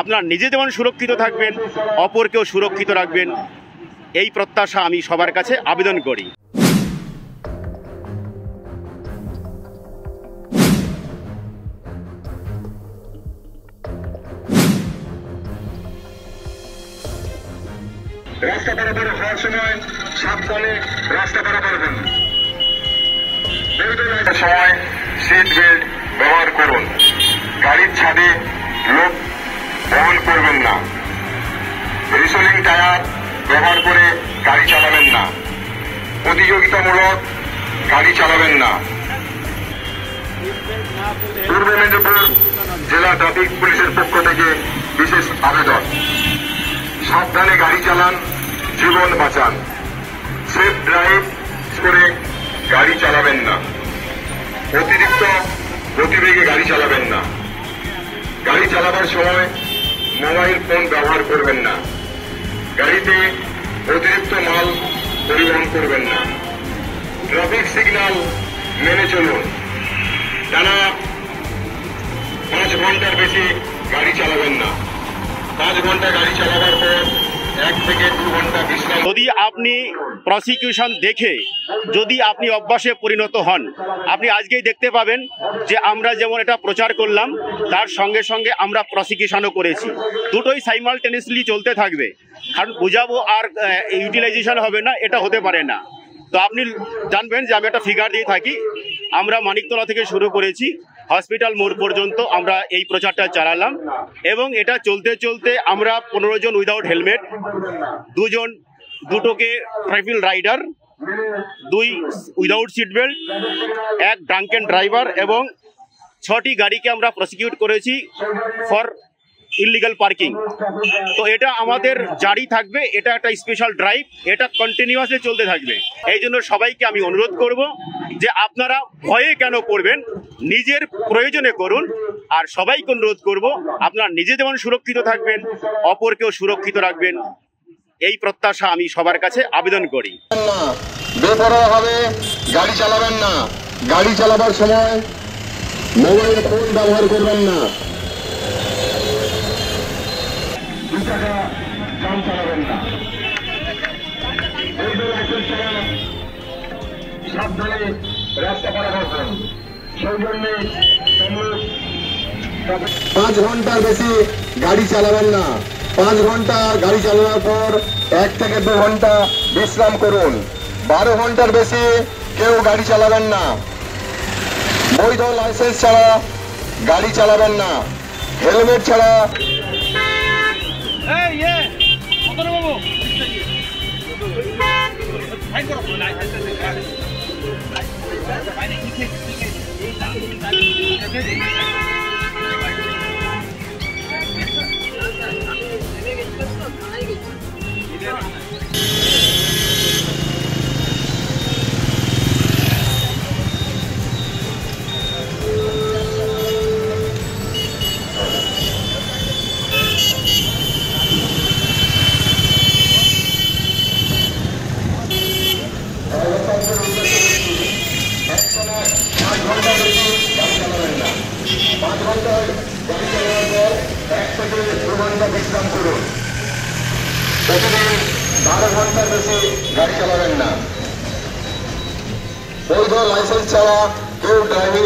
আপনার নিজে যেমন সুরক্ষিত থাকবেন, অপরকেও সুরক্ষিত রাখবেন, এই প্রত্যাশা আমি সবার কাছে আবেদন করি। রাস্তা পারাপার হওয়ার সময় সাবধানে রাস্তা পারাপার করুন। সময় সিট বেল্ট ব্যবহার করুন। গাড়ির ছাদে লোক বহন করবেন না। রিসোলিং টায়ার ব্যবহার করে গাড়ি চালাবেন না। প্রতিযোগিতামূলক গাড়ি চালাবেন না। পূর্ব মেদিনীপুর জেলা ট্রাফিক পুলিশের পক্ষ থেকে বিশেষ আবেদন, সাবধানে গাড়ি চালান, জীবন বাঁচান। সেফ ড্রাইভ করে গাড়ি চালাবেন না। অতিরিক্ত গতিবেগে গাড়ি চালাবেন না। গাড়ি চালাবার সময় মোবাইল ফোন ব্যবহার করবেন না। গাড়িতে অতিরিক্ত মাল পরিবহন করবেন না। ট্রাফিক সিগন্যাল মেনে চলুন। টানা 5 ঘন্টার বেশি গাড়ি চালাবেন না। 5 ঘন্টা গাড়ি চালাবার পর 1 থেকে 2 ঘন্টা বিশ্রাম। যদি আপনি প্রসিকিউশন দেখে যদি আপনি অভ্যাসে পরিণত হন, আপনি আজকেই দেখতে পাবেন যে আমরা যেমন এটা প্রচার করলাম, তার সঙ্গে সঙ্গে আমরা প্রসিকিউশনও করেছি। দুটোই সাইমালটেনিয়াসলি চলতে থাকবে, কারণ বোঝাবো আর ইউটিলাইজেশন হবে না, এটা হতে পারে না। তো আপনি জানবেন যে আমি একটা ফিগার দিয়ে থাকি, আমরা মানিকতলা থেকে শুরু করেছি, হসপিটাল মোড় পর্যন্ত আমরা এই প্রচারটা চালালাম, এবং এটা চলতে চলতে আমরা 15 জন উইদাউট হেলমেট, 2 জন দুটোকে triple rider, 2 without seat belt, 1 drunken driver এবং 6টি গাড়িকে আমরা প্রসিকিউট করেছি ফর ইলিগাল পার্কিং। তো এটা আমাদের জারি থাকবে, এটা একটা স্পেশাল ড্রাইভ, এটা কন্টিনিউয়াসলি চলতে থাকবে। এই জন্য সবাইকে আমি অনুরোধ করব যে আপনারা ভয়ে কেন করবেন, নিজের প্রয়োজনে করুন। আর সবাইকে অনুরোধ করব আপনারা নিজে যেমন সুরক্ষিত থাকবেন, অপরকেও সুরক্ষিত রাখবেন, এই প্রত্যাশা আমি সবার কাছে আবেদন করি। বেপরোয়াভাবে গাড়ি চালাবেন না। গাড়ি চালাবার সময় মোবাইল ফোন ব্যবহার করবেন না। 2 টাকা কম চালাবেন না। সাবধানে রাস্তা পারাপার করুন। সেই জন্যে 5 ঘন্টার বেশি গাড়ি চালাবেন না। 5 ঘন্টা গাড়ি চালানোর পর 1 থেকে 2 ঘন্টা বিশ্রাম করুন। 12 ঘন্টার বেশি কেউ গাড়ি চালাবেন না। বৈধ লাইসেন্স ছাড়া গাড়ি চালাবেন না। হেলমেট ছাড়া বিশ্রাম করুন। প্রতিদিন 12 ঘন্টার বেশি গাড়ি চালাবেন না। বৈধ লাইসেন্স ছাড়া কেউ ড্রাইভিং